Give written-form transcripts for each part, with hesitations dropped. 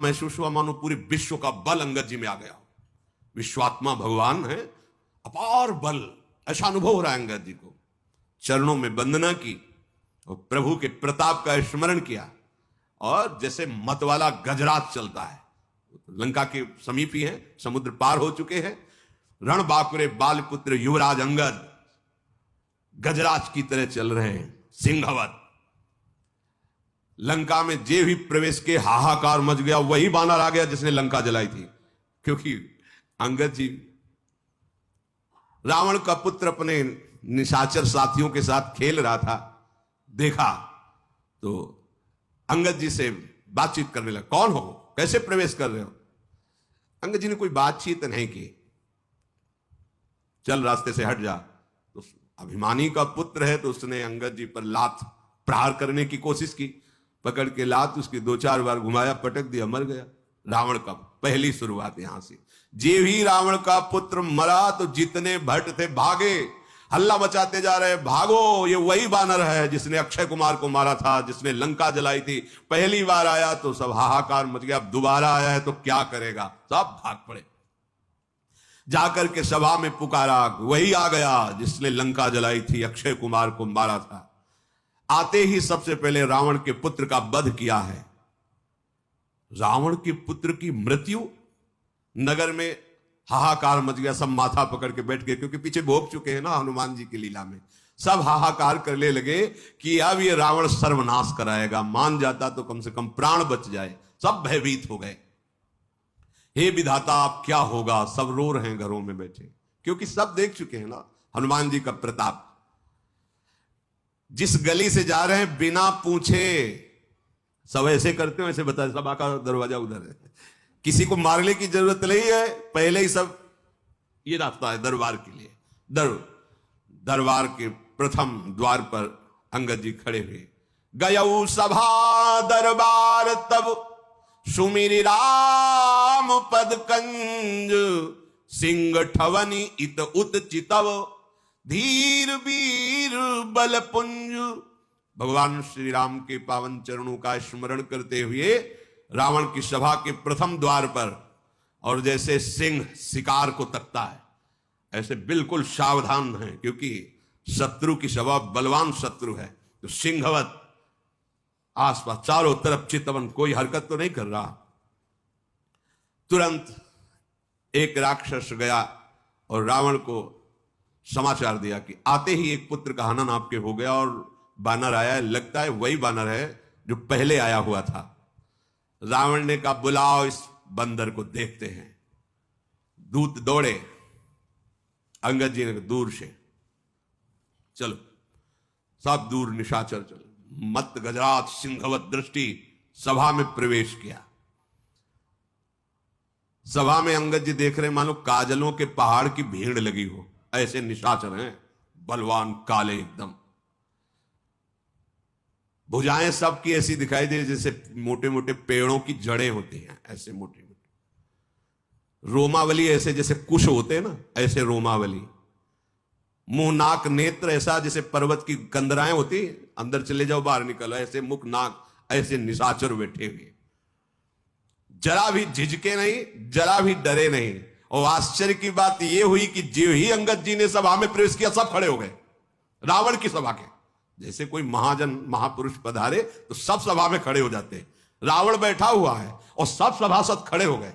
महसूस हुआ मानो पूरे विश्व का बल अंगद जी में आ गया। विश्वात्मा भगवान है, अपार बल, ऐसा अनुभव हो रहा है अंगद जी को। चरणों में वंदना की और प्रभु के प्रताप का स्मरण किया। और जैसे मत वाला गजराज चलता है, लंका के समीप ही है, समुद्र पार हो चुके हैं, रण बाकुरे बालपुत्र युवराज अंगद गजराज की तरह चल रहे हैं, सिंहवत। लंका में जे भी प्रवेश के हाहाकार मच गया, वही बानर आ गया जिसने लंका जलाई थी। क्योंकि अंगद जी रावण का पुत्र अपने निशाचर साथियों के साथ खेल रहा था, देखा तो अंगद जी से बातचीत करने लगा। कौन हो, कैसे प्रवेश कर रहे हो? अंगद जी ने कोई बातचीत नहीं की। चल रास्ते से हट जा। तो अभिमानी का पुत्र है तो उसने अंगद जी पर लात प्रहार करने की कोशिश की। पकड़ के लात उसकी 2-4 बार घुमाया, पटक दिया, मर गया। रावण का पहली शुरुआत यहां से। जे भी रावण का पुत्र मरा तो जितने भट्ट थे भागे, हल्ला मचाते जा रहे, भागो, ये वही बानर है जिसने अक्षय कुमार को मारा था, जिसने लंका जलाई थी। पहली बार आया तो सब हाहाकार मच गया, अब दोबारा आया है तो क्या करेगा? सब भाग पड़े। जाकर के सभा में पुकारा, वही आ गया जिसने लंका जलाई थी, अक्षय कुमार को मारा था। आते ही सबसे पहले रावण के पुत्र का वध किया है। रावण के पुत्र की मृत्यु, नगर में हाहाकार मच गया, सब माथा पकड़ के बैठ गए, क्योंकि पीछे भोग चुके हैं ना हनुमान जी की लीला में। सब हाहाकार करने लगे कि अब ये रावण सर्वनाश कराएगा, मान जाता तो कम से कम प्राण बच जाए। सब भयभीत हो गए, हे विधाता अब क्या होगा? सब रो रहे हैं घरों में बैठे, क्योंकि सब देख चुके हैं ना हनुमान जी का प्रताप। जिस गली से जा रहे हैं बिना पूछे, सब ऐसे करते हो, ऐसे बता, सभा का दरवाजा उधर है, किसी को मारने की जरूरत नहीं है, पहले ही सब, ये रास्ता है दरबार के लिए। दरबार के प्रथम द्वार पर अंगद जी खड़े हुए। गयऊ सभा दरबार तब सुमिरि राम पद कंज, सिंह ठवनी इत उत चितव, धीर वीर बल पुंज। भगवान श्री राम के पावन चरणों का स्मरण करते हुए रावण की सभा के प्रथम द्वार पर, और जैसे सिंह शिकार को तकता है, ऐसे बिल्कुल सावधान है, क्योंकि शत्रु की सभा बलवान शत्रु है, तो सिंहवत आसपास चारों तरफ चितवन, कोई हरकत तो नहीं कर रहा। तुरंत एक राक्षस गया और रावण को समाचार दिया कि आते ही एक पुत्र का हनन आपके हो गया, और बानर आया है, लगता है वही बानर है जो पहले आया हुआ था। रावण ने कहा बुलाओ इस बंदर को, देखते हैं। दूत दौड़े, अंगद जी ने दूर से, चलो सब दूर निशाचर चलो। मत गजराज सिंहवत दृष्टि सभा में प्रवेश किया। सभा में अंगद जी देख रहे मानो काजलों के पहाड़ की भीड़ लगी हो, ऐसे निशाचर हैं, बलवान काले एकदम। भुजाएं सबकी ऐसी दिखाई दे जैसे मोटे मोटे पेड़ों की जड़ें होती हैं, ऐसे मोटी मोटी। रोमावली ऐसे जैसे कुश होते हैं ना, ऐसे रोमावली। मुंह नाक नेत्र ऐसा जैसे पर्वत की कंदराएं होती, अंदर चले जाओ बाहर निकलो, ऐसे मुख नाक, ऐसे निशाचर बैठे हुए, जरा भी झिझके नहीं, जरा भी डरे नहीं। और आश्चर्य की बात यह हुई कि जो ही अंगद जी ने सभा में प्रवेश किया, सब खड़े हो गए। रावण की सभा के जैसे कोई महाजन महापुरुष पधारे तो सब सभा में खड़े हो जाते हैं, रावण बैठा हुआ है और सब सभासद खड़े हो गए।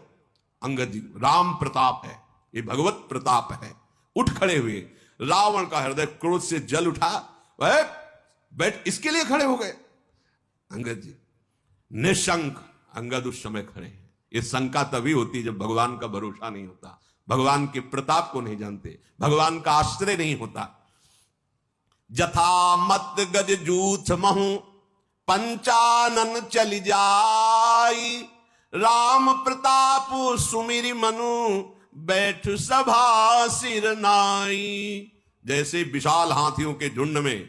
अंगद जी, राम प्रताप है, ये भगवत प्रताप है। उठ खड़े हुए, रावण का हृदय क्रोध से जल उठा, वह बैठ, इसके लिए खड़े हो गए। अंगद जी निशंक, अंगद उस समय खड़े हैं। ये शंका तभी होती जब भगवान का भरोसा नहीं होता, भगवान के प्रताप को नहीं जानते, भगवान का आश्रय नहीं होता। जथा मत गज जूथ महु पंचानन चली जाई, राम प्रताप सुमिरि मनु बैठ सभा सिर नाई। जैसे विशाल हाथियों के झुंड में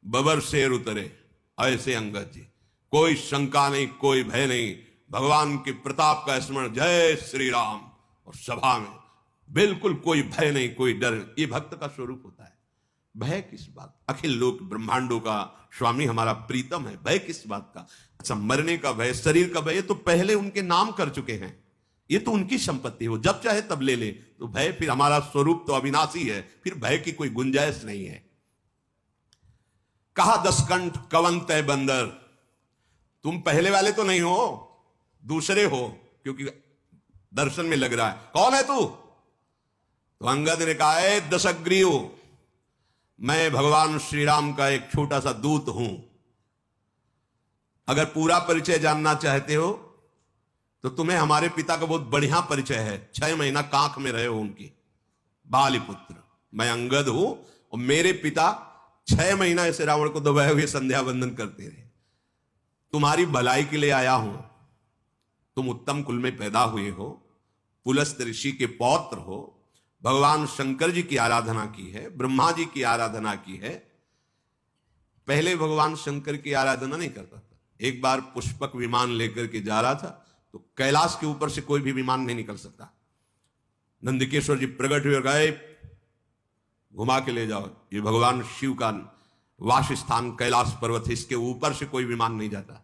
बबर शेर उतरे, ऐसे अंगद जी, कोई शंका नहीं, कोई भय नहीं, भगवान के प्रताप का स्मरण, जय श्री राम, और सभा में बिल्कुल कोई भय नहीं, कोई डर नहीं। ये भक्त का स्वरूप होता है। भय किस बात, अखिल लोक ब्रह्मांडों का स्वामी हमारा प्रीतम है, भय किस बात का। अच्छा, मरने का भय, शरीर का भय, ये तो पहले उनके नाम कर चुके हैं, ये तो उनकी संपत्ति हो, जब चाहे तब ले ले। तो भय, फिर हमारा स्वरूप तो अविनाशी है, फिर भय की कोई गुंजाइश नहीं है। कहा दसकंठ कवन तय बंदर, तुम पहले वाले तो नहीं हो, दूसरे हो, क्योंकि दर्शन में लग रहा है। कौन है तू? तो अंगद ने कहा है दशग्रीव, मैं भगवान श्री राम का एक छोटा सा दूत हूं। अगर पूरा परिचय जानना चाहते हो तो तुम्हें हमारे पिता का बहुत बढ़िया परिचय है, 6 महीना कांख में रहे हो उनकी, बालीपुत्र। मैं अंगद हूं और मेरे पिता 6 महीना ऐसे रावण को दबाए हुए संध्या वंदन करते रहे। तुम्हारी भलाई के लिए आया हूं। तुम उत्तम कुल में पैदा हुए हो, पुलस्त ऋषि के पौत्र हो, भगवान शंकर जी की आराधना की है, ब्रह्मा जी की आराधना की है। पहले भगवान शंकर की आराधना नहीं करता था। एक बार पुष्पक विमान लेकर के जा रहा था तो कैलाश के ऊपर से कोई भी विमान नहीं निकल सकता। नंदिकेश्वर जी प्रकट हुए, गए घुमा के ले जाओ, ये भगवान शिव का वास स्थान कैलाश पर्वत है, इसके ऊपर से कोई विमान नहीं जाता।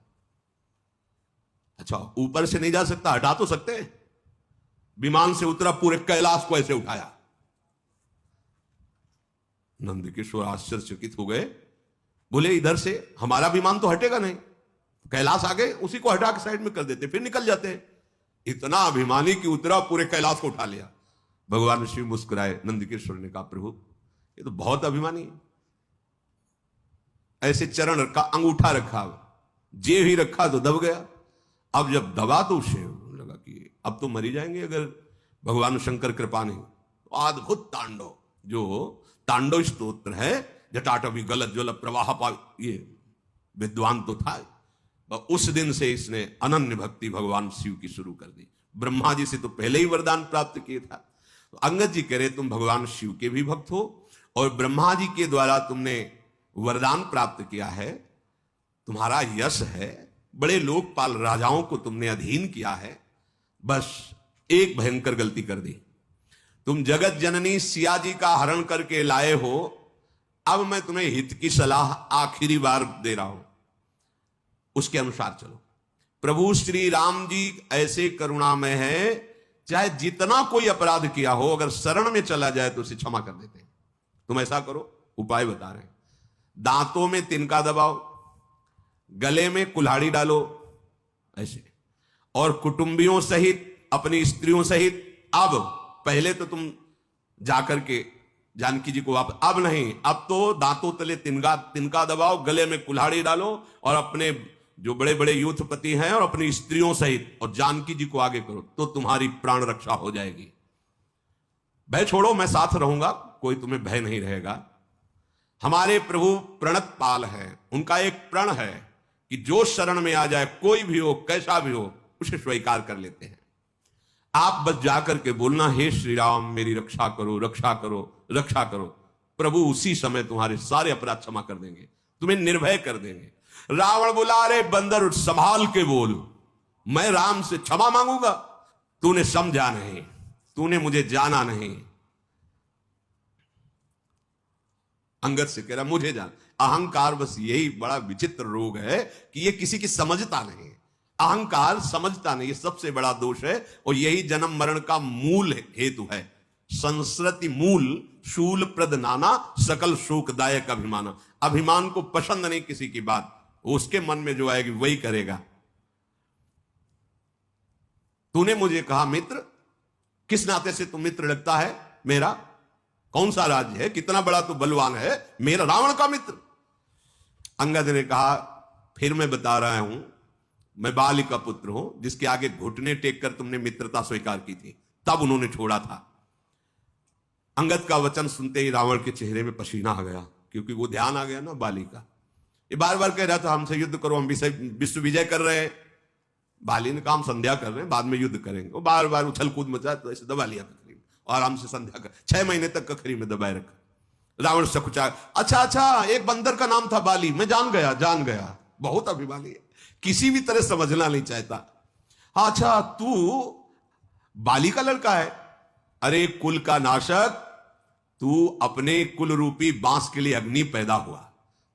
अच्छा, ऊपर से नहीं जा सकता, हटा तो सकते हैं। विमान से उतरा, पूरे कैलाश को ऐसे उठाया। नंदिकेश्वर आश्चर्यचकित हो गए, बोले इधर से हमारा विमान तो हटेगा नहीं, कैलाश आगे उसी को हटा के साइड में कर देते, फिर निकल जाते। इतना अभिमानी कि उतरा, पूरे कैलाश को उठा लिया। भगवान शिव मुस्कुराए। नंदिकेश्वर ने कहा प्रभु ये तो बहुत अभिमानी है। ऐसे चरण रखा, अंगूठा रखा, जे ही रखा तो दब गया। अब जब दबा तो उसे लगा कि अब तो मरी जाएंगे अगर भगवान शंकर कृपा नहीं। अद्भुत तांडव, जो तांडव स्तोत्र है, जटाटवी गलत ज्वल प्रवाह पा, ये विद्वान तो था। उस दिन से इसने अनन्य भक्ति भगवान शिव की शुरू कर दी। ब्रह्मा जी से तो पहले ही वरदान प्राप्त किया था। तो अंगद जी कह रहे तुम भगवान शिव के भी भक्त हो और ब्रह्मा जी के द्वारा तुमने वरदान प्राप्त किया है, तुम्हारा यश है, बड़े लोकपाल राजाओं को तुमने अधीन किया है। बस एक भयंकर गलती कर दी, तुम जगत जननी सिया जी का हरण करके लाए हो। अब मैं तुम्हें हित की सलाह आखिरी बार दे रहा हूं, उसके अनुसार चलो। प्रभु श्री राम जी ऐसे करुणामय है, चाहे जितना कोई अपराध किया हो, अगर शरण में चला जाए तो उसे क्षमा कर देते हैं। तुम ऐसा करो, उपाय बता रहे हैं। दांतों में तिनका दबाओ, गले में कुल्हाड़ी डालो ऐसे, और कुटुंबियों सहित, अपनी स्त्रियों सहित, अब पहले तो तुम जाकर के जानकी जी को वापस, अब नहीं, अब तो दांतों तले तिनका दबाओ, गले में कुल्हाड़ी डालो और अपने जो बड़े बड़े यूथपति हैं और अपनी स्त्रियों सहित और जानकी जी को आगे करो, तो तुम्हारी प्राण रक्षा हो जाएगी। भय छोड़ो, मैं साथ रहूंगा, कोई तुम्हें भय नहीं रहेगा। हमारे प्रभु प्रणत पाल है, उनका एक प्रण है कि जो शरण में आ जाए, कोई भी हो, कैसा भी हो, उसे स्वीकार कर लेते हैं। आप बस जाकर के बोलना, हे श्री राम मेरी रक्षा करो, रक्षा करो, रक्षा करो। प्रभु उसी समय तुम्हारे सारे अपराध क्षमा कर देंगे, तुम्हें निर्भय कर देंगे। रावण बोला, अरे बंदर उठ, संभाल के बोल, मैं राम से क्षमा मांगूंगा? तूने समझा नहीं, तूने मुझे जाना नहीं। अंगद से कह रहा मुझे जान। अहंकार बस यही बड़ा विचित्र रोग है कि ये किसी की समझता नहीं। अहंकार समझता नहीं, ये सबसे बड़ा दोष है और यही जन्म मरण का मूल हेतु है। संस्कृति मूल शूल प्रद नाना, सकल शोकदायक अभिमाना। अभिमान को पसंद नहीं किसी की बात, उसके मन में जो आएगी वही करेगा। तूने मुझे कहा मित्र, किस नाते से तू मित्र लगता है मेरा? कौन सा राज्य है, कितना बड़ा तू बलवान है, मेरा रावण का मित्र? अंगद ने कहा फिर मैं बता रहा हूं, मैं बाली का पुत्र हूं, जिसके आगे घुटने टेक कर तुमने मित्रता स्वीकार की थी, तब उन्होंने छोड़ा था। अंगद का वचन सुनते ही रावण के चेहरे में पसीना आ गया, क्योंकि वो ध्यान आ गया ना बाली का। ये बार बार कह रहा था हमसे युद्ध करो, हम विश्व विजय कर रहे हैं। बाली ने कहा हम संध्या कर रहे हैं, बाद में युद्ध करेंगे। वो बार बार उछल कूद मचा, तो ऐसे दबा लिया कखरी में, आराम से संध्या कर। 6 महीने तक कखरी में दबाए रखा। रावण सकुचा, अच्छा, एक बंदर का नाम था बाली, मैं जान गया, बहुत अभिमानी है, किसी भी तरह समझना नहीं चाहता। अच्छा, तू बाली का लड़का है? अरे कुल का नाशक, तू अपने कुल रूपी बांस के लिए अग्नि पैदा हुआ,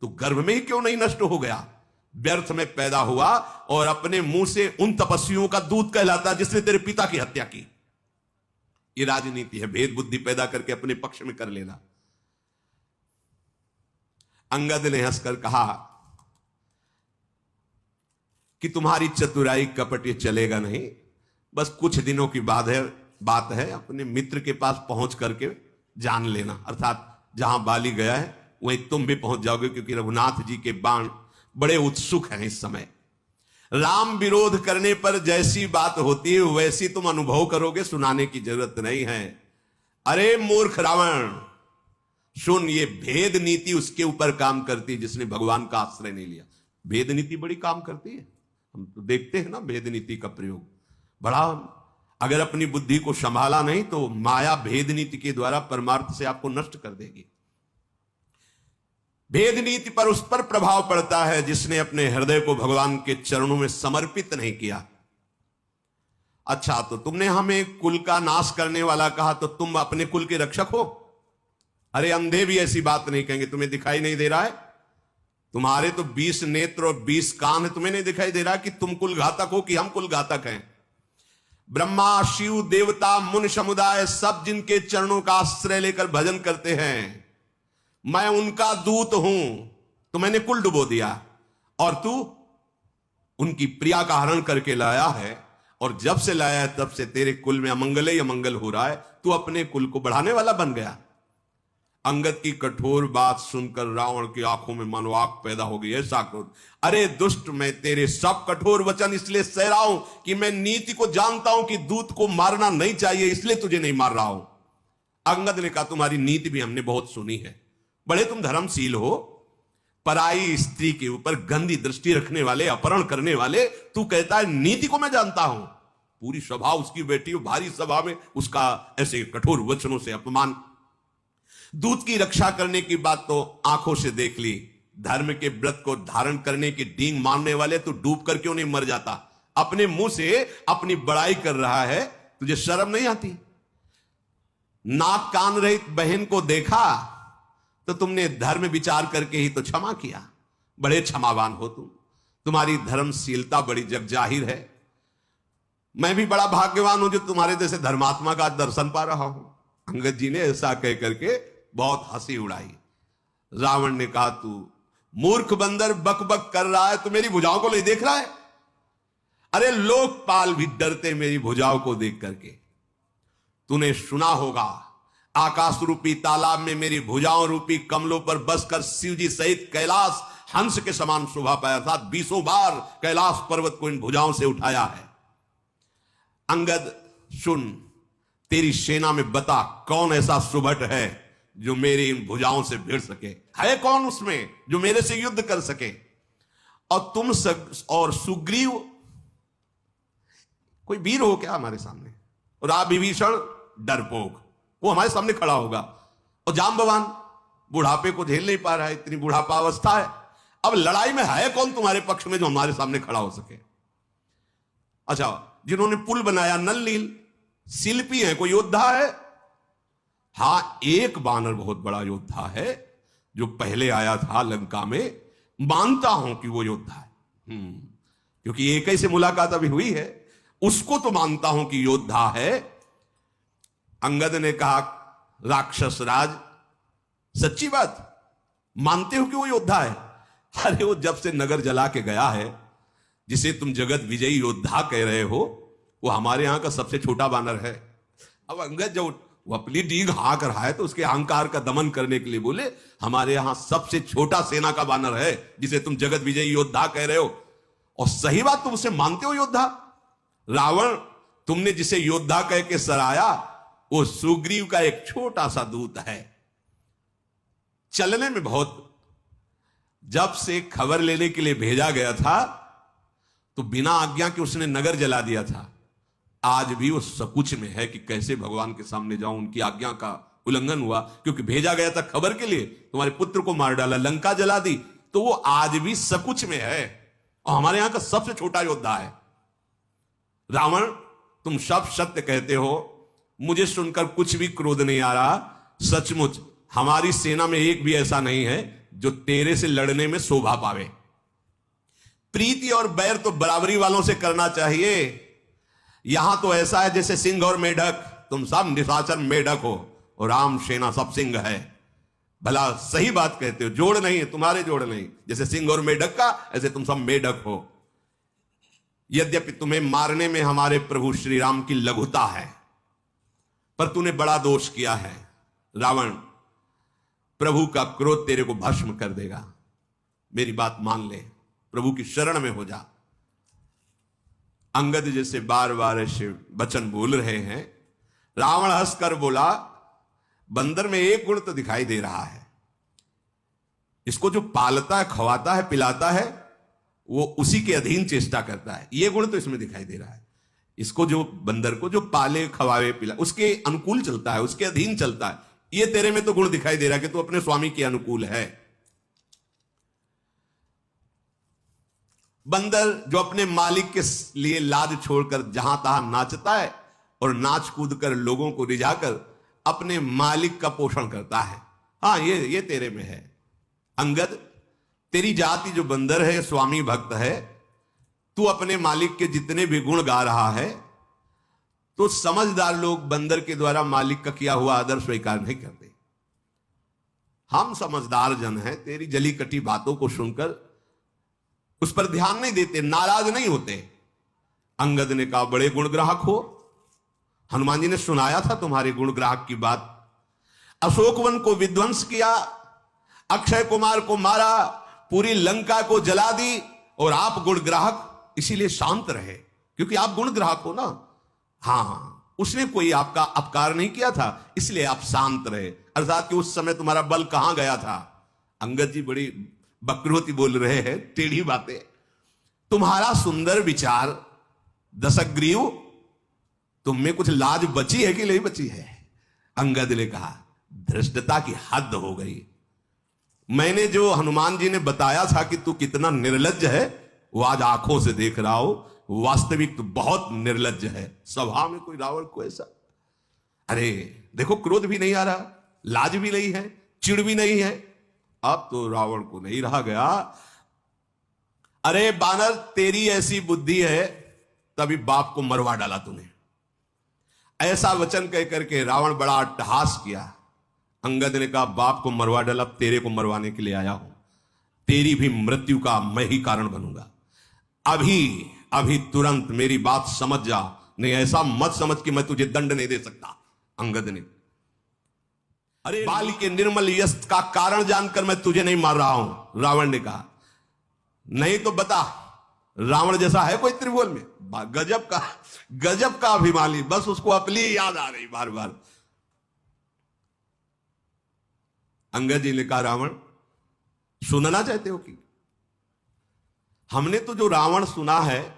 तू गर्भ में ही क्यों नहीं नष्ट हो गया? व्यर्थ में पैदा हुआ और अपने मुंह से उन तपस्वियों का दूत कहलाता जिसने तेरे पिता की हत्या की। ये राजनीति है, भेद बुद्धि पैदा करके अपने पक्ष में कर लेना। अंगद ने हंसकर कहा कि तुम्हारी चतुराई कपट ये चलेगा नहीं, बस कुछ दिनों की बात है, अपने मित्र के पास पहुंच करके जान लेना, अर्थात जहां बाली गया है वहीं तुम भी पहुंच जाओगे, क्योंकि रघुनाथ जी के बाण बड़े उत्सुक हैं इस समय। राम विरोध करने पर जैसी बात होती है वैसी तुम अनुभव करोगे, सुनाने की जरूरत नहीं है। अरे मूर्ख रावण, सुन, ये भेद नीति उसके ऊपर काम करती है जिसने भगवान का आश्रय नहीं लिया। भेद नीति बड़ी काम करती है, हम तो देखते हैं ना भेद नीति का प्रयोग बड़ा। अगर अपनी बुद्धि को संभाला नहीं तो माया भेद नीति के द्वारा परमार्थ से आपको नष्ट कर देगी। भेद नीति पर उस पर प्रभाव पड़ता है जिसने अपने हृदय को भगवान के चरणों में समर्पित नहीं किया। अच्छा, तो तुमने हमें कुल का नाश करने वाला कहा, तो तुम अपने कुल के रक्षक हो? अरे अंधे भी ऐसी बात नहीं कहेंगे। तुम्हें दिखाई नहीं दे रहा है? तुम्हारे तो 20 नेत्र और 20 कान है, तुम्हें नहीं दिखाई दे रहा कि तुम कुल घातक हो कि हम कुल घातक हैं? ब्रह्मा, शिव, देवता, मुनि समुदाय सब जिनके चरणों का आश्रय लेकर भजन करते हैं, मैं उनका दूत हूं, तो मैंने कुल डुबो दिया। और तू उनकी प्रिया का हरण करके लाया है, और जब से लाया है तब से तेरे कुल में अमंगल ही अमंगल हो रहा है। तू अपने कुल को बढ़ाने वाला बन गया। अंगद की कठोर बात सुनकर रावण की आंखों में मानो आग पैदा हो गई, ऐसा क्रोध। अरे दुष्ट, मैं तेरे सब कठोर वचन इसलिए सह रहा हूं कि मैं नीति को जानता हूं कि दूत को मारना नहीं चाहिए, इसलिए तुझे नहीं मार रहा हूं। अंगद ने कहा, तुम्हारी नीति भी हमने बहुत सुनी है, बड़े तुम धर्मशील हो। पराई स्त्री के ऊपर गंदी दृष्टि रखने वाले, अपहरण करने वाले, तू कहता है नीति को मैं जानता हूं। पूरी सभा उसकी बैठी हो, भारी सभा में उसका ऐसे कठोर वचनों से अपमान। दूत की रक्षा करने की बात तो आंखों से देख ली, धर्म के व्रत को धारण करने की डींग मारने वाले, तू डूब कर क्यों नहीं मर जाता? अपने मुंह से अपनी बड़ाई कर रहा है, तुझे शर्म नहीं आती? नाक कान रहित बहन को देखा तो तुमने धर्म विचार करके ही तो क्षमा किया। बड़े क्षमावान हो तुम, तुम्हारी धर्मशीलता बड़ी जगजाहिर है। मैं भी बड़ा भाग्यवान हूं जो तुम्हारे जैसे धर्मात्मा का दर्शन पा रहा हूं। अंगद जी ने ऐसा कह करके बहुत हंसी उड़ाई। रावण ने कहा, तू मूर्ख बंदर बक बक कर रहा है, तू मेरी भुजाओं को नहीं देख रहा है? अरे लोकपाल भी डरते मेरी भुजाओं को देख करके। तूने सुना होगा, आकाश रूपी तालाब में मेरी भुजाओं रूपी कमलों पर बसकर शिव जी सहित कैलाश हंस के समान शोभा पाया था। 20 बार कैलाश पर्वत को इन भुजाओं से उठाया है। अंगद सुन, तेरी सेना में बता कौन ऐसा सुभट है जो मेरी इन भुजाओं से भिड़ सके? है कौन उसमें जो मेरे से युद्ध कर सके? और तुम और सुग्रीव कोई वीर हो क्या हमारे सामने? और आप विभीषण डरपोक, वो हमारे सामने खड़ा होगा। और जाम्बवान बुढ़ापे को झेल नहीं पा रहा है, इतनी बुढ़ापा अवस्था है। अब लड़ाई में है कौन तुम्हारे पक्ष में जो हमारे सामने खड़ा हो सके? अच्छा, जिन्होंने पुल बनाया, नल नील शिल्पी है, कोई योद्धा है? हां, एक बानर बहुत बड़ा योद्धा है जो पहले आया था लंका में। मानता हूं कि वो योद्धा है, क्योंकि एक ही से मुलाकात अभी हुई है, उसको तो मानता हूं कि योद्धा है। अंगद ने कहा, राक्षस राज, सच्ची बात मानते हो कि वो योद्धा है? अरे वो जब से नगर जला के गया है, जिसे तुम जगत विजयी योद्धा कह रहे हो, वो हमारे यहां का सबसे छोटा बानर है। अब अंगद जब वो अपनी डींग हाँक रहा है तो उसके अहंकार का दमन करने के लिए बोले, हमारे यहां सबसे छोटा सेना का बानर है जिसे तुम जगत विजयी योद्धा कह रहे हो। और सही बात, तुम उसे मानते हो योद्धा? रावण, तुमने जिसे योद्धा कह के सराया, वो सुग्रीव का एक छोटा सा दूत है, चलने में बहुत। जब से खबर लेने के लिए भेजा गया था तो बिना आज्ञा के उसने नगर जला दिया था। आज भी वो सकुच में है कि कैसे भगवान के सामने जाऊं, उनकी आज्ञा का उल्लंघन हुआ, क्योंकि भेजा गया था खबर के लिए, तुम्हारे पुत्र को मार डाला, लंका जला दी, तो वो आज भी सकुच में है और हमारे यहां का सबसे छोटा योद्धा है। रावण, तुम सब सत्य कहते हो, मुझे सुनकर कुछ भी क्रोध नहीं आ रहा, सचमुच हमारी सेना में एक भी ऐसा नहीं है जो तेरे से लड़ने में शोभा पावे। प्रीति और बैर तो बराबरी वालों से करना चाहिए। यहां तो ऐसा है जैसे सिंह और मेढक, तुम सब निशाचर मेढक हो और राम सेना सब सिंह है। भला सही बात कहते हो, जोड़ नहीं है, तुम्हारे जोड़ नहीं। जैसे सिंह और मेढक का, ऐसे तुम सब मेढक हो। यद्यपि तुम्हें मारने में हमारे प्रभु श्री राम की लघुता है, पर तूने बड़ा दोष किया है रावण। प्रभु का क्रोध तेरे को भस्म कर देगा। मेरी बात मान ले, प्रभु की शरण में हो जा। अंगद जैसे बार बार ऐसे वचन बोल रहे हैं, रावण हंसकर बोला, बंदर में एक गुण तो दिखाई दे रहा है, इसको जो पालता है, खवाता है, पिलाता है, वो उसी के अधीन चेष्टा करता है। ये गुण तो इसमें दिखाई दे रहा है। इसको जो बंदर को जो पाले, खवावे, पिला, उसके अनुकूल चलता है, उसके अधीन चलता है। ये तेरे में तो गुण दिखाई दे रहा है कि तू अपने स्वामी के अनुकूल है। बंदर जो अपने मालिक के लिए लाज छोड़कर जहां तहां नाचता है और नाच कूद कर लोगों को रिझाकर अपने मालिक का पोषण करता है, हाँ ये तेरे में है। अंगद, तेरी जाति जो बंदर है, स्वामी भक्त है, तू अपने मालिक के जितने भी गुण गा रहा है, तो समझदार लोग बंदर के द्वारा मालिक का किया हुआ आदर स्वीकार नहीं करते। हम समझदार जन हैं, तेरी जली कटी बातों को सुनकर उस पर ध्यान नहीं देते, नाराज नहीं होते। अंगद ने कहा, बड़े गुणग्राहक हो। हनुमान जी ने सुनाया था तुम्हारे गुणग्राहक की बात। अशोकवन को विध्वंस किया, अक्षय कुमार को मारा, पूरी लंका को जला दी, और आप गुणग्राहक इसीलिए शांत रहे क्योंकि आप गुणग्राहक हो ना। हाँ, उसने कोई आपका अपकार नहीं किया था, इसलिए आप शांत रहे। अर्थात कि उस समय तुम्हारा बल कहां गया था। अंगद जी बड़ी बकरोती बोल रहे हैं, टेढ़ी बातें। तुम्हारा सुंदर विचार दशग्रीव, तुम में कुछ लाज बची है कि नहीं बची है? अंगद ने कहा, धृष्टता की हद हो गई। मैंने जो हनुमान जी ने बताया था कि तू कितना निर्लज्ज है, वो आज आंखों से देख रहा हो। वास्तविक तो बहुत निर्लज्ज है। सभा में कोई रावण को ऐसा, अरे देखो, क्रोध भी नहीं आ रहा, लाज भी नहीं है, चिढ़ भी नहीं है। अब तो रावण को नहीं रहा गया। अरे बानर, तेरी ऐसी बुद्धि है, तभी बाप को मरवा डाला तूने। ऐसा वचन कह करके रावण बड़ा अट्टहास किया। अंगद ने कहा, बाप को मरवा डाला, तेरे को मरवाने के लिए आया हूं। तेरी भी मृत्यु का मैं ही कारण बनूंगा। अभी अभी तुरंत मेरी बात समझ जा, नहीं ऐसा मत समझ कि मैं तुझे दंड नहीं दे सकता। अंगद ने, अरे बाल के निर्मल यश का कारण जानकर मैं तुझे नहीं मार रहा हूं। रावण ने कहा, नहीं तो बता, रावण जैसा है कोई त्रिभुवन में? गजब का अभिमानी, बस उसको अपनी याद आ रही बार बार। अंगद जी ने कहा, रावण सुनना चाहते हो कि? हमने तो जो रावण सुना है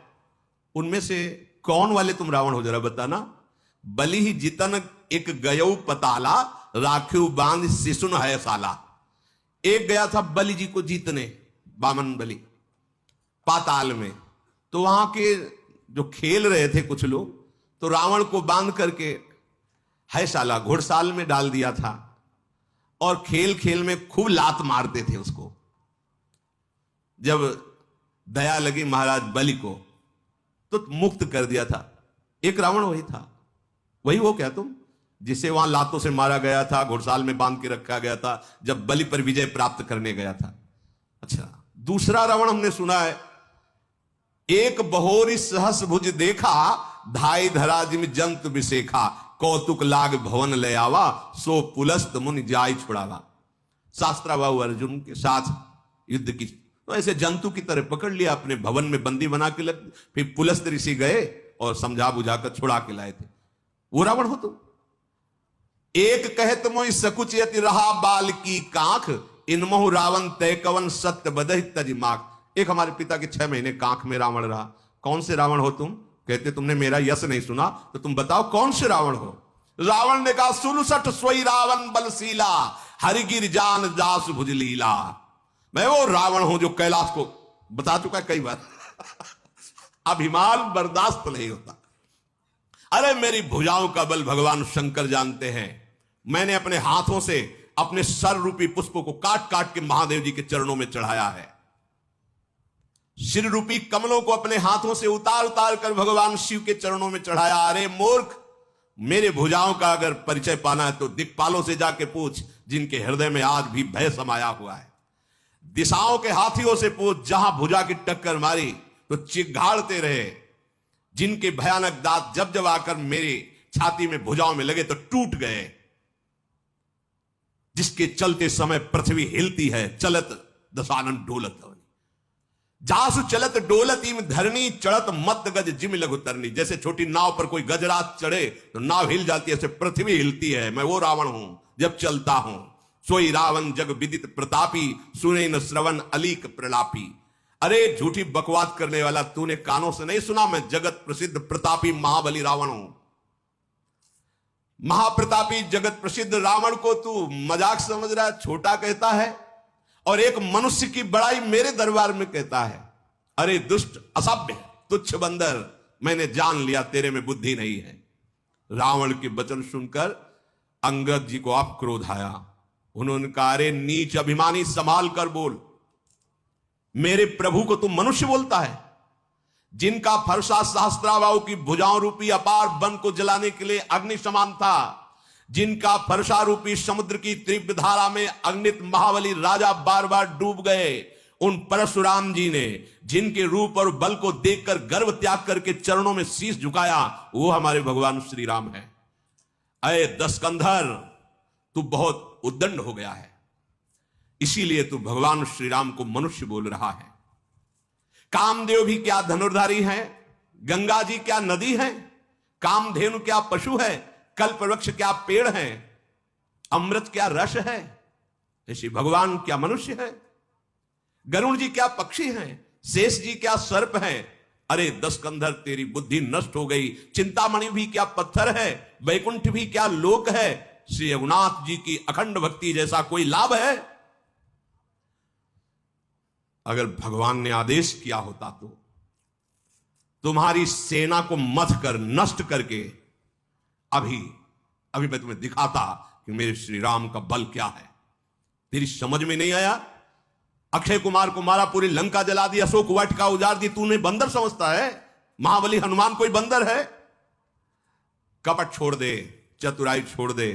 उनमें से कौन वाले तुम रावण हो, जरा बताना। बलि ही जितन एक गयऊ पताला, राखिव बांध शिशुन है साला। एक गया था बलि जी को जीतने, बामन बलि, पाताल में। तो वहां के जो खेल रहे थे कुछ लोग, तो रावण को बांध करके है साला घुड़साल में डाल दिया था, और खेल खेल में खूब लात मारते थे उसको। जब दया लगी महाराज बलि को, तो मुक्त कर दिया था। एक रावण वही था। वही हो क्या तुम, जिसे वहां लातों से मारा गया था, घुड़साल में बांध के रखा गया था जब बलि पर विजय प्राप्त करने गया था? अच्छा, दूसरा रावण हमने सुना है, एक बहोरी सहस भुज देखा, धाई धरा जिम जंत विशेखा, कौतुक लाग भवन ले आवा, सो पुलस्त मुनि जाय छुड़ावा। शास्त्राबाहु अर्जुन के साथ युद्ध की, तो ऐसे जंतु की तरह पकड़ लिया, अपने भवन में बंदी बना के लग। फिर पुलस्त ऋषि गए और समझा बुझाकर छुड़ा के लाए थे। वो रावण हो तुम। एक कहत मोहि सकुच यति रहा बाल की कांख, इनमोह रावण तय कवन सत्य बदहि तज माख। एक हमारे पिता के 6 महीने कांख में रावण रहा। कौन से रावण हो तुम? कहते तुमने मेरा यश नहीं सुना, तो तुम बताओ कौन से रावण हो? रावण ने कहा, 67 सोई रावण बलशीला, हरिगिर जान दास भुज लीला। मैं वो रावण हूं जो कैलाश को बता चुका कई बार। अभिमान बर्दाश्त नहीं होता। अरे मेरी भुजाओं का बल भगवान शंकर जानते हैं। मैंने अपने हाथों से अपने सर रूपी पुष्पों को काट काट के महादेव जी के चरणों में चढ़ाया है। सिर रूपी कमलों को अपने हाथों से उतार उतार कर भगवान शिव के चरणों में चढ़ाया। अरे मूर्ख, मेरे भुजाओं का अगर परिचय पाना है तो दिक्पालों से जाके पूछ, जिनके हृदय में आज भी भय समाया हुआ है। दिशाओं के हाथियों से पूछ, जहां भुजा की टक्कर मारी तो चिघाड़ते रहे, जिनके भयानक दांत जब जब आकर मेरी छाती में भुजाओं में लगे तो टूट गए, जिसके चलते समय पृथ्वी हिलती है, चलत दशानन डोलत जासु चलत डोलत इम धरनी, चढ़त मत गज जिम लघु तरनी। जैसे छोटी नाव पर कोई गजरात चढ़े तो नाव हिल जाती है, ऐसे पृथ्वी हिलती है। मैं वो रावण हूं जब चलता हूं। सोई रावण जग विदित प्रतापी, सुने न श्रवण अलीक प्रलापी। अरे झूठी बकवास करने वाला, तूने कानों से नहीं सुना? मैं जगत प्रसिद्ध प्रतापी महाबली रावण हूं। महाप्रतापी जगत प्रसिद्ध रावण को तू मजाक समझ रहा है, छोटा कहता है, और एक मनुष्य की बड़ाई मेरे दरबार में कहता है। अरे दुष्ट, असभ्य, तुच्छ बंदर, मैंने जान लिया तेरे में बुद्धि नहीं है। रावण के वचन सुनकर अंगद जी को आप क्रोध आया। उन्होंने कहा, अरे नीच अभिमानी, संभाल कर बोल। मेरे प्रभु को तू मनुष्य बोलता है? जिनका फरसा सहस्त्राबाहु की भुजाओं रूपी अपार वन को जलाने के लिए अग्नि समान था, जिनका फरसा रूपी समुद्र की तीव्र धारा में अग्नित महाबली राजा बार बार डूब गए, उन परशुराम जी ने जिनके रूप और बल को देखकर गर्व त्याग करके चरणों में शीश झुकाया, वो हमारे भगवान श्री राम है। अरे दशकंधर, तू बहुत उद्दंड हो गया है, इसीलिए तू भगवान श्री राम को मनुष्य बोल रहा है। कामदेव भी क्या धनुर्धारी है? गंगा जी क्या नदी है? कामधेनु क्या पशु है? कल्प वृक्ष क्या पेड़ है? अमृत क्या रस है? ऐसे भगवान क्या मनुष्य है? गरुण जी क्या पक्षी हैं? शेष जी क्या सर्प हैं? अरे दशकंधर, तेरी बुद्धि नष्ट हो गई। चिंतामणि भी क्या पत्थर है? वैकुंठ भी क्या लोक है? श्री रघुनाथ जी की अखंड भक्ति जैसा कोई लाभ है? अगर भगवान ने आदेश किया होता तो तुम्हारी सेना को मथ कर नष्ट करके अभी मैं तुम्हें दिखाता कि मेरे श्री राम का बल क्या है। तेरी समझ में नहीं आया? अक्षय कुमार को मारा, पूरी लंका जला दी, अशोक वाटिका उजाड़ दी, तूने बंदर समझता है? महाबली हनुमान कोई बंदर है? कपट छोड़ दे, चतुराई छोड़ दे,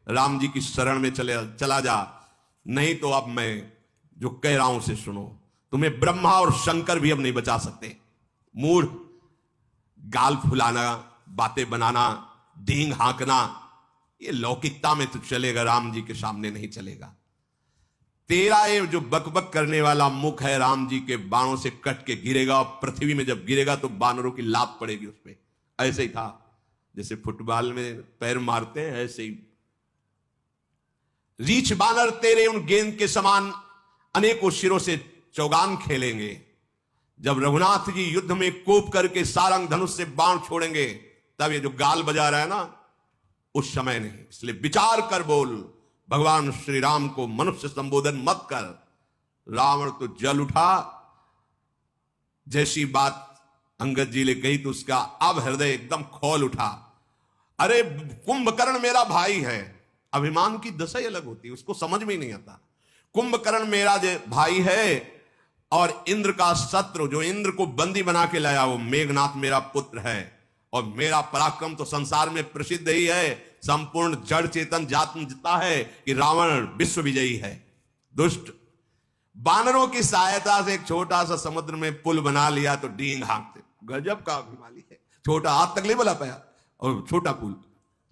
राम जी की शरण में चला जा, नहीं तो अब मैं जो कह रहा हूं उसे सुनो। तुम्हें ब्रह्मा और शंकर भी अब नहीं बचा सकते। मूढ़, गाल फुलाना, बातें बनाना, डींग हाँकना, ये लौकिकता में तो चलेगा, राम जी के सामने नहीं चलेगा। तेरा ये जो बकबक करने वाला मुख है, राम जी के बाणों से कट के गिरेगा, और पृथ्वी में जब गिरेगा तो बानरों की लात पड़ेगी उस पर। ऐसे ही था, जैसे फुटबॉल में पैर मारते हैं, ऐसे ही। रीछ बानर तेरे उन गेंद के समान अनेकों शिरों से चौगान खेलेंगे। जब रघुनाथ जी युद्ध में कोप करके सारंग धनुष से बाण छोड़ेंगे, तब ये जो गाल बजा रहा है ना, उस समय नहीं। इसलिए विचार कर बोल। भगवान श्री राम को मनुष्य संबोधन मत कर। रावण तो जल उठा, जैसी बात अंगद जी ने कही तो उसका अब हृदय एकदम खोल उठा। अरे कुंभकर्ण मेरा भाई है। अभिमान की दशा ही अलग होती है, उसको समझ में ही नहीं आता। कुंभकर्ण मेरा भाई है, और इंद्र का शत्रु, जो इंद्र को बंदी बना के लाया, वो मेघनाथ मेरा पुत्र है। और मेरा पराक्रम तो संसार में प्रसिद्ध ही है, संपूर्ण जड़ चेतन जानता है कि रावण विश्व विजयी है। दुष्ट, बानरों की सहायता से एक छोटा सा समुद्र में पुल बना लिया तो डींग हाँकते। गजब का अभिमानी है, छोटा हाथ तक नहीं बना पाया और छोटा पुल।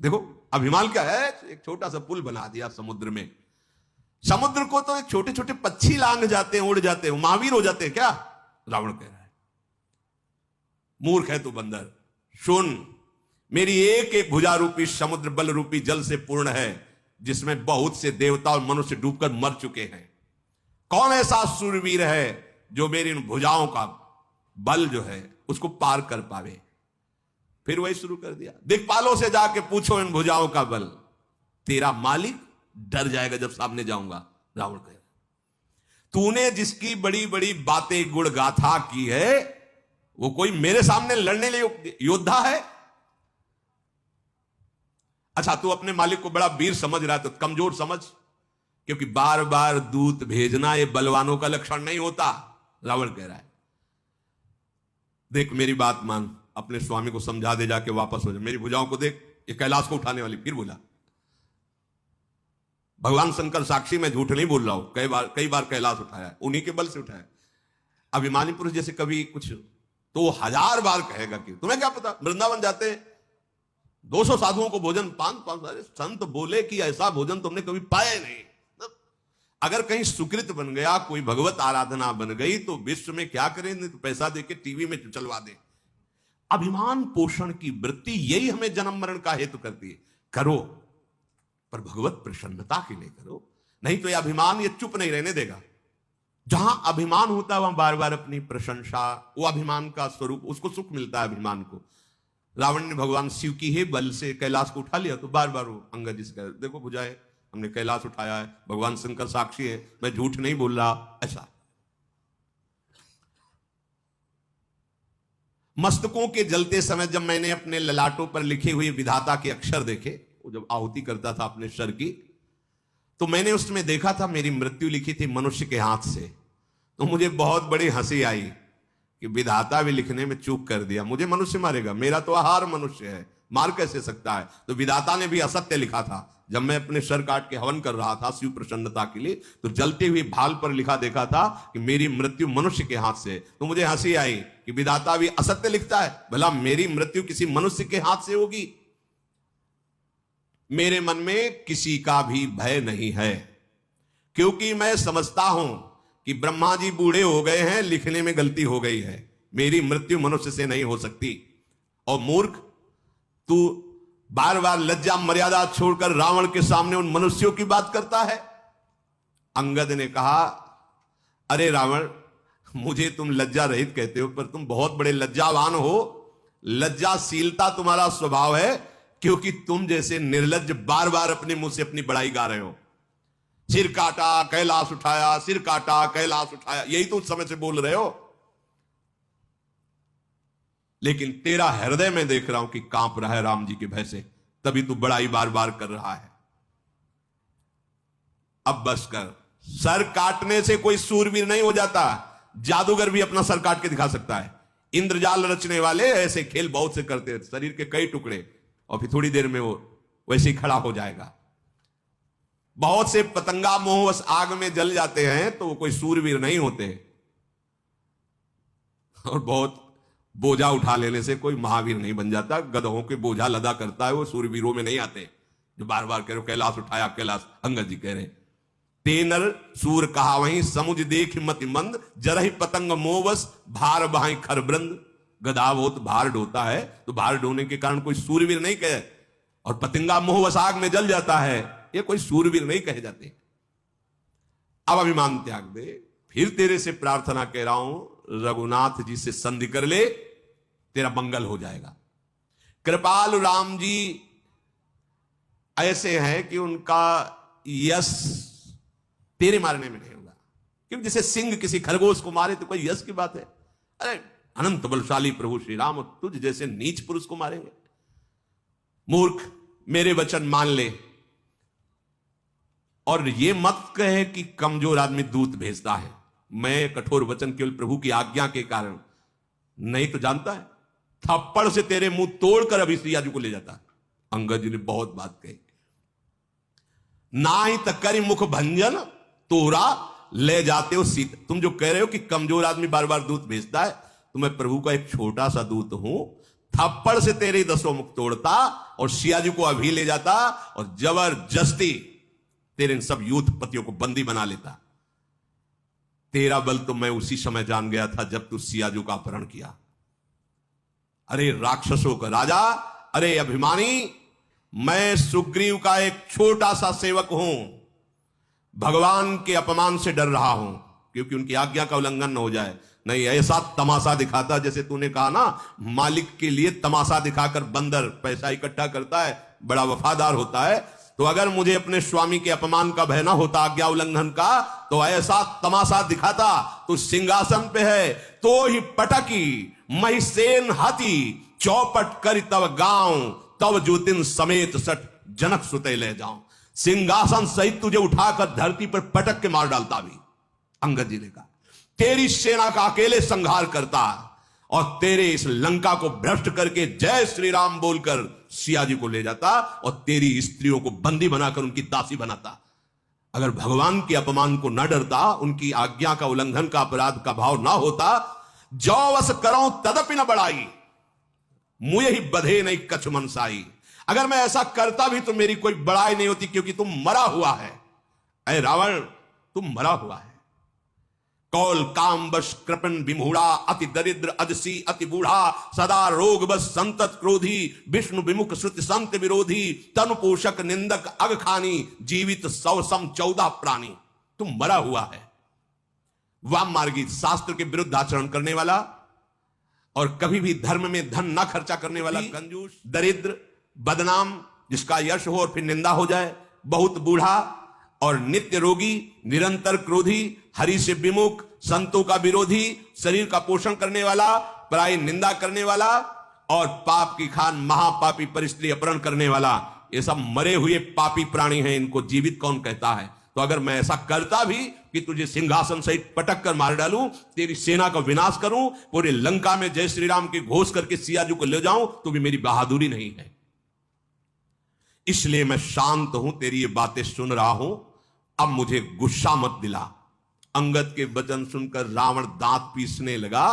देखो अभिमान क्या है, एक छोटा सा पुल बना दिया समुद्र में। समुद्र को तो छोटे छोटे पक्षी लांग जाते हैं, उड़ जाते हैं, महावीर हो जाते हैं क्या? रावण कह रहा है। मूर्ख है तू बंदर, सुन, मेरी एक एक भुजा रूपी समुद्र बल रूपी जल से पूर्ण है, जिसमें बहुत से देवता और मनुष्य डूबकर मर चुके हैं। कौन ऐसा सूरवीर है जो मेरी इन भुजाओं का बल जो है उसको पार कर पावे? फिर वही शुरू कर दिया, दिक्पालों से जाके पूछो इन भुजाओं का बल। तेरा मालिक डर जाएगा जब सामने जाऊंगा। रावण कह, तूने जिसकी बड़ी बड़ी बातें गुण गाथा की है, वो कोई मेरे सामने लड़ने लिए योद्धा है? अच्छा, तू अपने मालिक को बड़ा वीर समझ रहा है तो कमजोर समझ, क्योंकि बार बार दूत भेजना ये बलवानों का लक्षण नहीं होता, रावण कह रहा है। देख मेरी बात मान, अपने स्वामी को समझा दे, जाके वापस हो जा। मेरी भुजाओं को देख, ये कैलाश को उठाने वाली। फिर बोला, भगवान शंकर साक्षी, मैं झूठ नहीं बोल रहा हूं, कई बार कैलाश उठाया है, उन्हीं के बल से उठाया। अभिमानी पुरुष जैसे कभी कुछ तो 1000 बार कहेगा कि तुम्हें क्या पता, वृंदावन जाते 200 साधुओं को भोजन 500 संत बोले कि ऐसा भोजन तुमने कभी पाया नहीं। अगर कहीं सुकृत बन गया, कोई भगवत आराधना बन गई, तो विश्व में क्या करें, तो पैसा देके टीवी में चलवा दे। अभिमान पोषण की वृत्ति यही हमें जन्म मरण का हेतु करती है। करो पर भगवत प्रसन्नता के लिए करो, नहीं तो यह अभिमान ये चुप नहीं रहने देगा। जहां अभिमान होता है वहां बार बार अपनी प्रशंसा, वो अभिमान का स्वरूप, उसको सुख मिलता है अभिमान को। रावण ने भगवान शिव की ही बल से कैलाश को उठा लिया, तो बार बार वो अंगद जी से कह, देखो बुझाए, हमने कैलाश उठाया है, भगवान शंकर साक्षी है, मैं झूठ नहीं बोल रहा। ऐसा मस्तकों के जलते समय जब मैंने अपने ललाटों पर लिखे हुए विधाता के अक्षर देखे, वो जब आहुति करता था अपने शर की, तो मैंने उसमें देखा था मेरी मृत्यु लिखी थी मनुष्य के हाथ से। तो मुझे बहुत बड़ी हंसी आई कि विधाता भी लिखने में चूक कर दिया, मुझे मनुष्य मारेगा, मेरा तो आहार मनुष्य है, मार कैसे सकता है। तो विधाता ने भी असत्य लिखा था। जब मैं अपने सर काट के हवन कर रहा था शिव प्रसन्नता के लिए, तो जलते हुए भाल पर लिखा देखा था कि मेरी मृत्यु मनुष्य के हाथ से। तो मुझे हंसी आई कि विधाता भी असत्य लिखता है, भला मेरी मृत्यु किसी मनुष्य के हाथ से होगी। मेरे मन में किसी का भी भय नहीं है, क्योंकि मैं समझता हूं कि ब्रह्मा जी बूढ़े हो गए हैं, लिखने में गलती हो गई है, मेरी मृत्यु मनुष्य से नहीं हो सकती। और मूर्ख, तू बार बार लज्जा मर्यादा छोड़कर रावण के सामने उन मनुष्यों की बात करता है। अंगद ने कहा, अरे रावण, मुझे तुम लज्जा रहित कहते हो, पर तुम बहुत बड़े लज्जावान हो। लज्जाशीलता तुम्हारा स्वभाव है, क्योंकि तुम जैसे निर्लज्ज बार बार अपने मुंह से अपनी बड़ाई गा रहे हो। सिर काटा कैलाश उठाया, सिर काटा कैलाश उठाया, यही तो उस समय से बोल रहे हो। लेकिन तेरा हृदय में देख रहा हूं कि कांप रहा है राम जी के भय से, तभी तू बड़ाई बार बार कर रहा है। अब बस कर, सर काटने से कोई सूरवीर नहीं हो जाता, जादूगर भी अपना सर काट के दिखा सकता है। इंद्रजाल रचने वाले ऐसे खेल बहुत से करते हैं, शरीर के कई टुकड़े, और फिर थोड़ी देर में वो वैसे ही खड़ा हो जाएगा। बहुत से पतंगा मोहवश आग में जल जाते हैं, तो वो कोई सूरवीर नहीं होते। और बहुत बोझा उठा लेने से कोई महावीर नहीं बन जाता। गधों के बोझा लदा करता है, वो सूरवीरों में नहीं आते जो बार बार कह रहे कैलाश उठाया कैलाश। अंगद जी कह रहे, तेनर सूर कहा वहीं समुझ देख मति मंद, जरहि पतंग मोवस भार बहाई खरबृंद। गदावोत भार ढोता है, तो भार ढोने के कारण कोई सूरवीर नहीं कहे, और पतंगा मोहवस आग में जल जाता है, ये कोई सूरवीर नहीं कहे जाते। अब अभिमान त्याग दे, फिर तेरे से प्रार्थना कह रहा हूं, रघुनाथ जी से संधि कर ले, तेरा मंगल हो जाएगा। कृपालु राम जी ऐसे हैं कि उनका यश तेरे मारने में नहीं होगा, क्योंकि जैसे सिंह किसी खरगोश को मारे तो कोई यश की बात है। अरे अनंत बलशाली प्रभु श्री राम तुझ जैसे नीच पुरुष को मारेंगे। मूर्ख, मेरे वचन मान ले, और ये मत कहे कि कमजोर आदमी दूत भेजता है। मैं कठोर वचन केवल प्रभु की आज्ञा के कारण, नहीं तो जानता है थप्पड़ से तेरे मुंह तोड़कर अभी सिया जी को ले जाता। अंगद जी ने बहुत बात कही, ना ही तकरी मुख भंजन तोरा ले जाते हो सीता। तुम जो कह रहे हो कि कमजोर आदमी बार बार दूत भेजता है, तो मैं प्रभु का एक छोटा सा दूत हूं, थप्पड़ से तेरे 10 मुख तोड़ता और सिया जी को अभी ले जाता, और जबरदस्ती तेरे इन सब यूथपतियों को बंदी बना लेता। तेरा बल तो मैं उसी समय जान गया था जब तू सियाजू का अपहरण किया। अरे राक्षसों का राजा, अरे अभिमानी, मैं सुग्रीव का एक छोटा सा सेवक हूं, भगवान के अपमान से डर रहा हूं, क्योंकि उनकी आज्ञा का उल्लंघन न हो जाए। नहीं ऐसा तमाशा दिखाता, जैसे तूने कहा ना, मालिक के लिए तमाशा दिखाकर बंदर पैसा इकट्ठा करता है, बड़ा वफादार होता है। तो अगर मुझे अपने स्वामी के अपमान का भय ना होता, आज्ञा उल्लंघन का, तो ऐसा तमाशा दिखाता। तो सिंहासन पे है तो ही पटकी महिसेन हाथी, चौपट कर तब गांव, तब ज्योतिन समेत सट जनक सुते ले जाऊं, सिंहासन सहित तुझे उठाकर धरती पर पटक के मार डालता भी। अंगद जी ने कहा तेरी सेना का अकेले संहार करता और तेरे इस लंका को भ्रष्ट करके जय श्री राम बोलकर सिया जी को ले जाता और तेरी स्त्रियों को बंदी बनाकर उनकी दासी बनाता। अगर भगवान के अपमान को न डरता, उनकी आज्ञा का उल्लंघन का अपराध का भाव ना होता, जो वस करो तदपि न बढ़ाई, मुझे ही बधे नहीं कछ मनसाई। अगर मैं ऐसा करता भी तो मेरी कोई बड़ाई नहीं होती, क्योंकि तुम मरा हुआ है। ऐ रावण, तुम मरा हुआ है। कौल काम बश कृपन विमूढ़ा, अति दरिद्र अदसी अति बूढ़ा, सदा रोग बस संतत क्रोधी, विष्णु विमुख श्रुति संत विरोधी, तनु पोषक निंदक अग खानी, जीवित सौ सम 14 प्राणी। तुम मरा हुआ है। वाम मार्गी, शास्त्र के विरुद्ध आचरण करने वाला और कभी भी धर्म में धन ना खर्चा करने वाला, कंजूस, दरिद्र, बदनाम, जिसका यश हो और फिर निंदा हो जाए, बहुत बूढ़ा और नित्य रोगी, निरंतर क्रोधी, हरि से विमुख, संतों का विरोधी, शरीर का पोषण करने वाला, पराई निंदा करने वाला और पाप की खान महापापी परिस्त्री अपहरण करने वाला, ये सब मरे हुए पापी प्राणी हैं। इनको जीवित कौन कहता है? तो अगर मैं ऐसा करता भी कि तुझे सिंहासन सहित पटक कर मार डालूं, तेरी सेना का विनाश करूं, पूरे लंका में जय श्री राम के घोष करके सिया जी को ले जाऊं, तो भी मेरी बहादुरी नहीं है। इसलिए मैं शांत हूं, तेरी ये बातें सुन रहा हूं, अब मुझे गुस्सा मत दिला। अंगद के वचन सुनकर रावण दांत पीसने लगा,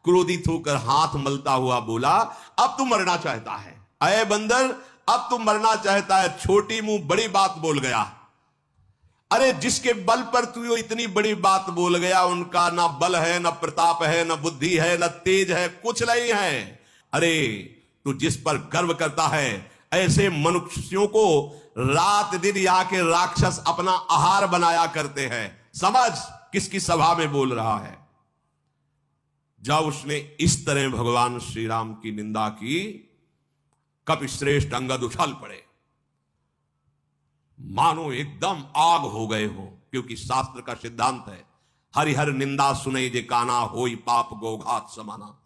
क्रोधित होकर हाथ मलता हुआ बोला, अब तू मरना चाहता है? अय बंदर, अब तू मरना चाहता है? छोटी मुंह बड़ी बात बोल गया। अरे जिसके बल पर तू इतनी बड़ी बात बोल गया, उनका ना बल है, ना प्रताप है, ना बुद्धि है, ना तेज है, कुछ नहीं है। अरे तू जिस पर गर्व करता है, ऐसे मनुष्यों को रात दिन यहाँ के राक्षस अपना आहार बनाया करते हैं। समझ किसकी सभा में बोल रहा है। जब उसने इस तरह भगवान श्री राम की निंदा की, कपिश्रेष्ठ अंगद उछल पड़े, मानो एकदम आग हो गए हो। क्योंकि शास्त्र का सिद्धांत है, हरिहर निंदा सुने जे काना, होई पाप गोघात समाना।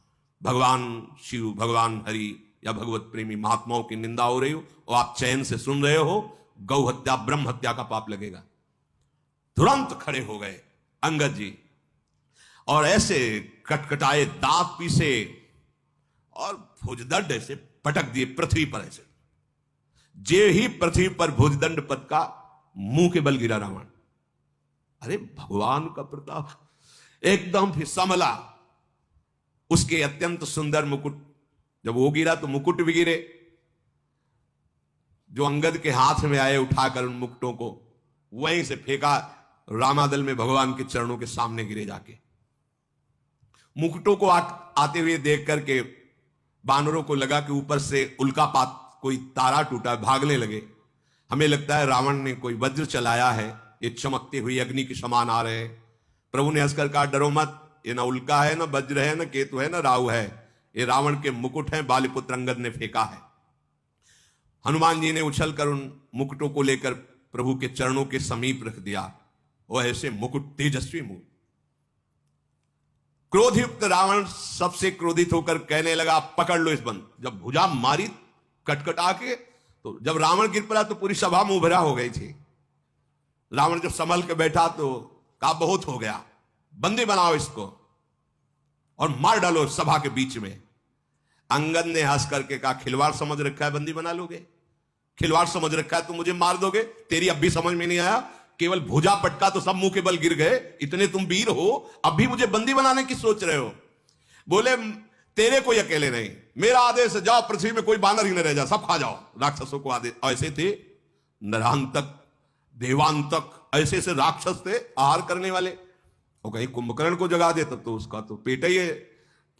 भगवान शिव, भगवान हरि या भगवत प्रेमी महात्माओं की निंदा हो रही हो और आप चैन से सुन रहे हो, गौ हत्या ब्रह्म हत्या का पाप लगेगा। तुरंत खड़े हो गए अंगद जी और ऐसे कटकटाए, दांत पीसे और भुजदंड ऐसे पटक दिए पृथ्वी पर। ऐसे जे ही पृथ्वी पर भुजदंड पद का मुंह के बल गिरा रावण। अरे भगवान का प्रताप, एकदम फिर संभला। उसके अत्यंत सुंदर मुकुट, जब वो गिरा तो मुकुट भी गिरे, जो अंगद के हाथ में आए, उठाकर उन मुकुटों को वहीं से फेंका, रामादल में भगवान के चरणों के सामने गिरे जाके। मुकुटों को आते हुए देख करके बानरों को लगा कि ऊपर से उल्कापात, कोई तारा टूटा, भागने लगे। हमें लगता है रावण ने कोई वज्र चलाया है, ये चमकते हुए अग्नि के समान आ रहे हैं। प्रभु ने हंसकर कहा, डरो मत, ये ना उल्का है, ना वज्र है, ना केतु है, ना राहु है, ये रावण के मुकुट हैं, बालीपुत्र अंगद ने फेंका है। हनुमान जी ने उछलकर उन मुकुटों को लेकर प्रभु के चरणों के समीप रख दिया। वो ऐसे मुकुट, तेजस्वी मुकुट। क्रोधयुक्त रावण सबसे क्रोधित होकर कहने लगा, पकड़ लो इस बंद। जब भुजा मारी कटकटा के, तो जब रावण गिर पड़ा तो पूरी सभा मुंह भरा हो गई थी। रावण जब संभल के बैठा तो कहा, बहुत हो गया, बंदी बनाओ इसको और मार डालो सभा के बीच में। अंगद ने हंस करके कहा, खिलवाड़ समझ रखा है, बंदी बना लोगे? खिलवाड़ समझ रखा है तो मुझे मार दोगे? तेरी अब भी समझ में नहीं आया? केवल भुजा पटका तो सब मुंह के बल गिर गए, इतने तुम वीर हो, अब भी मुझे बंदी बनाने की सोच रहे हो? बोले, तेरे कोई अकेले नहीं, मेरा आदेश है, जाओ पृथ्वी में कोई बानर ही न रह जा, सब खा जाओ। राक्षसों को आदेश, ऐसे थे नरांतक, देवांतक, ऐसे ऐसे राक्षस थे आहार करने वाले। और कहीं कुंभकर्ण को जगा दे तब तो उसका तो पेट ही है,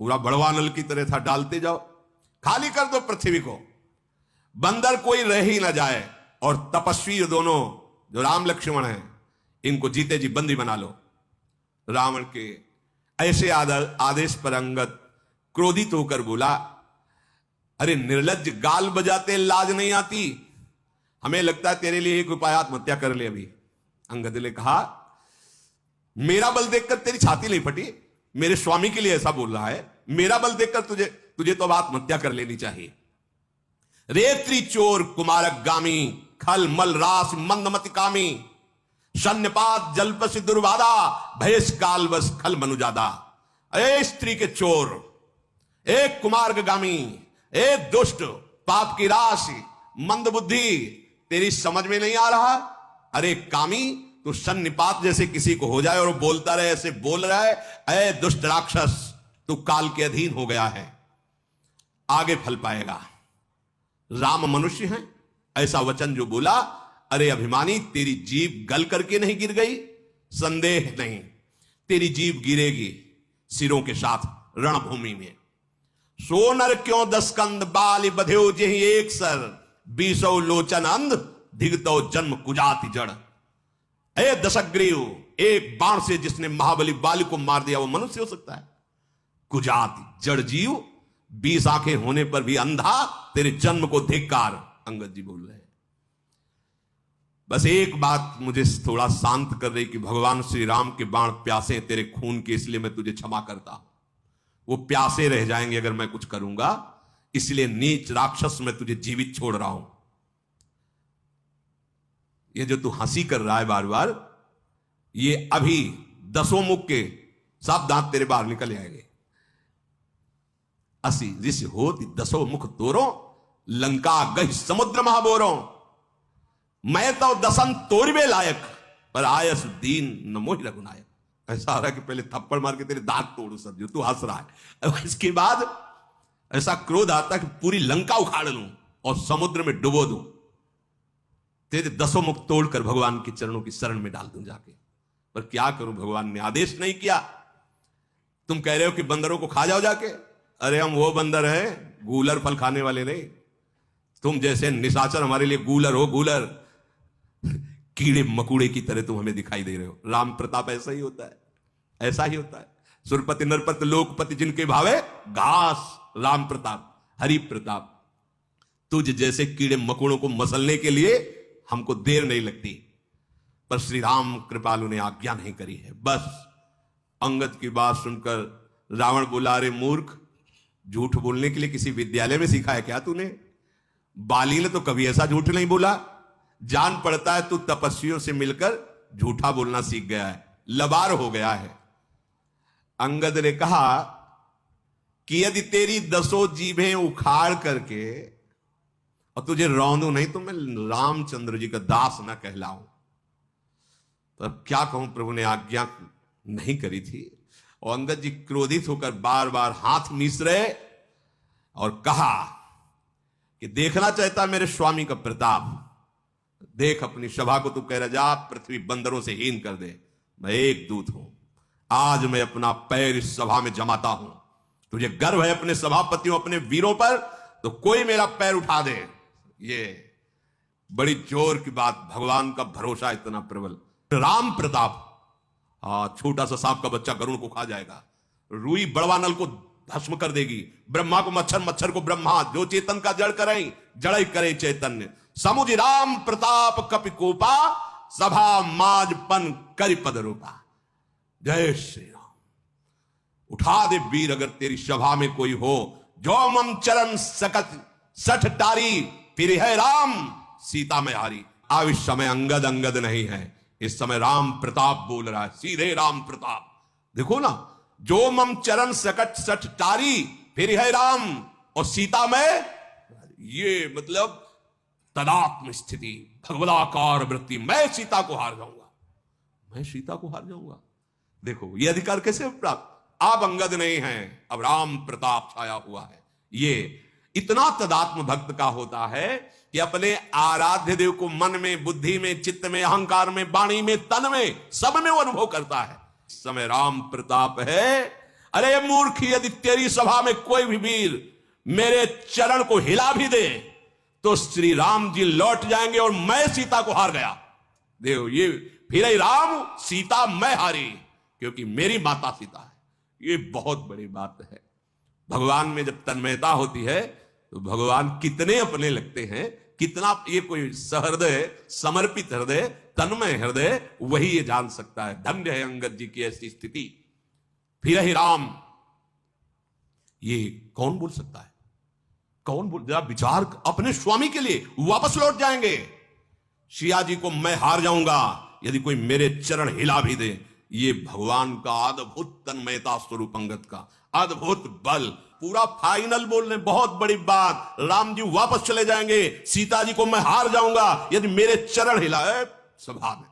पूरा बड़वानल की तरह था, डालते जाओ, खाली कर दो पृथ्वी को, बंदर कोई रह ही ना जाए। और तपस्वी दोनों जो राम लक्ष्मण हैं, इनको जीते जी बंदी बना लो। रावण के ऐसे आदेश पर अंगद क्रोधित होकर बोला, अरे निर्लज्ज, गाल बजाते लाज नहीं आती? हमें लगता है तेरे लिए एक उपाय, आत्महत्या कर ले अभी। अंगद ने कहा, मेरा बल देखकर तेरी छाती नहीं फटी? मेरे स्वामी के लिए ऐसा बोल रहा है? मेरा बल देखकर तुझे तो अब आत्महत्या कर लेनी चाहिए। रेत्री चोर कुमारक गामी, खल मल रास मंदमति कामी, शन्यपात जलपसि दुर्वादा, भयस काल बस खल मनुजादा। ए स्त्री के चोर, एक कुमार्गामी, एक दुष्ट, पाप की राशि, मंद बुद्धि, तेरी समझ में नहीं आ रहा? अरे कामी, तू सन्निपात जैसे किसी को हो जाए और बोलता रहे, ऐसे बोल रहा है, ए दुष्ट राक्षस, तू काल के अधीन हो गया है, आगे फल पाएगा। राम मनुष्य हैं, ऐसा वचन जो बोला, अरे अभिमानी, तेरी जीभ गल करके नहीं गिर गई? संदेह नहीं, तेरी जीभ गिरेगी सिरों के साथ रणभूमि में। सोनर क्यों 10 कंद, बाल बध्यो जेहि एक सर, 20 लोचन अंध, धिगतो जन्म कुजाति जड़। ए दशग्रीव, एक बाण से जिसने महाबली बाली को मार दिया वो मनुष्य हो सकता है? कुजाति जड़ जीव, 20 आंखें होने पर भी अंधा, तेरे जन्म को धिक्कार। अंगद जी बोल रहे हैं। बस एक बात मुझे थोड़ा शांत कर रही कि भगवान श्री राम के बाण प्यासे तेरे खून के, इसलिए मैं तुझे क्षमा करता हूं। वो प्यासे रह जाएंगे अगर मैं कुछ करूंगा, इसलिए नीच राक्षस मैं तुझे जीवित छोड़ रहा हूं। ये जो तू हंसी कर रहा है बार बार, ये अभी 10 मुख के सब दांत तेरे बाहर निकल आएंगे। असी ऋष होती 10 मुख तोरो, लंका गई समुद्र महाबोरो। मैं तो 10 तोरवे लायक, पर आयस दीन न मोहि रघुनायक। ऐसा आ रहा है कि पहले थप्पड़ मार के तेरे दांत तोड़ू सब, जो तू हंस रहा है। इसके बाद ऐसा क्रोध आता है कि पूरी लंका उखाड़ लूं और समुद्र में डुबो दूं, तेरे 10 मुख तोड़कर भगवान के चरणों की शरण में डाल दूं जाके। पर क्या करूं, भगवान ने आदेश नहीं किया। तुम कह रहे हो कि बंदरों को खा जाओ जाके। अरे हम वो बंदर हैं, गूलर फल खाने वाले नहीं। तुम जैसे निशाचर हमारे लिए गूलर हो, गूलर, कीड़े मकुड़े की तरह तुम हमें दिखाई दे रहे हो। राम प्रताप ऐसा ही होता है, ऐसा ही होता है। सुरपति नरपति लोकपति जिनके भावे घास, राम प्रताप, हरि प्रताप। तुझ जैसे कीड़े मकुड़ों को मसलने के लिए हमको देर नहीं लगती, पर श्री राम कृपालु ने आज्ञा नहीं करी है। बस अंगद की बात सुनकर रावण बोला, अरे मूर्ख, झूठ बोलने के लिए किसी विद्यालय में सीखा है क्या तूने? बाली ने तो कभी ऐसा झूठ नहीं बोला। जान पड़ता है तू तपस्वियों से मिलकर झूठा बोलना सीख गया है, लबार हो गया है। अंगद ने कहा कि यदि तेरी 10 जीभें उखाड़ करके और तुझे रौंदू नहीं तो मैं रामचंद्र जी का दास ना कहलाऊं। तो अब क्या कहूं, प्रभु ने आज्ञा नहीं करी थी। और अंगद जी क्रोधित होकर बार बार हाथ मीस रहे और कहा कि देखना चाहता मेरे स्वामी का प्रताप, देख अपनी सभा को, तू कह रहा जा पृथ्वी बंदरों से हीन कर दे। मैं एक दूत हूं, आज मैं अपना पैर इस सभा में जमाता हूं। तुझे गर्व है अपने सभापतियों, अपने वीरों पर, तो कोई मेरा पैर उठा दे। ये बड़ी जोर की बात, भगवान का भरोसा इतना प्रबल। राम प्रताप, छोटा सा सांप का बच्चा गरुड़ को खा जाएगा, रुई बड़वानल को भस्म कर देगी, ब्रह्मा को मच्छर, मच्छर को ब्रह्मा, जो चेतन का जड़ करें जड़ करे चैतन्य। समुझ राम प्रताप कपि कोपा, सभा माजपन करि पद रूपा। जय श्री राम। उठा दे वीर अगर तेरी सभा में कोई हो, जो मम चरण सकत सठ टारी, फिर है राम सीता में हारी। अब इस समय अंगद अंगद नहीं है, इस समय राम प्रताप बोल रहा है, सीधे राम प्रताप। देखो ना, जो मम चरण सकट सठ टारी, फिर है राम और सीता में, ये मतलब तदात्म स्थिति, भगवदाकार वृत्ति। मैं सीता को हार जाऊंगा, मैं सीता को हार जाऊंगा। देखो ये अधिकार कैसे प्राप्त? अब अंगद नहीं है, अब राम प्रताप छाया हुआ है। ये इतना तदात्म भक्त का होता है कि अपने आराध्य देव को मन में, बुद्धि में, चित्त में, अहंकार में, वाणी में, तन में, सब में वो अनुभव करता है। इस समय राम प्रताप है। अरे मूर्ख, यदि तेरी सभा में कोई भी वीर मेरे चरण को हिला भी दे तो श्री राम जी लौट जाएंगे और मैं सीता को हार गया। देखो ये फिर ही राम सीता मैं हारी, क्योंकि मेरी माता सीता है। ये बहुत बड़ी बात है। भगवान में जब तन्मयता होती है तो भगवान कितने अपने लगते हैं, कितना ये कोई सहृदय, समर्पित हृदय, तन्मय हृदय, वही ये जान सकता है। धन्य है अंगद जी की ऐसी स्थिति। फिर ही राम, ये कौन बोल सकता है? कौन बोल, जरा विचार, अपने स्वामी के लिए वापस लौट जाएंगे। सिया जी को मैं हार जाऊंगा यदि कोई मेरे चरण हिला भी दे। ये भगवान का अद्भुत तन्मयता स्वरूप अंगद का अद्भुत बल, पूरा फाइनल बोल रहे, बहुत बड़ी बात। राम जी वापस चले जाएंगे, सीता जी को मैं हार जाऊंगा यदि मेरे चरण हिलाए। सभा में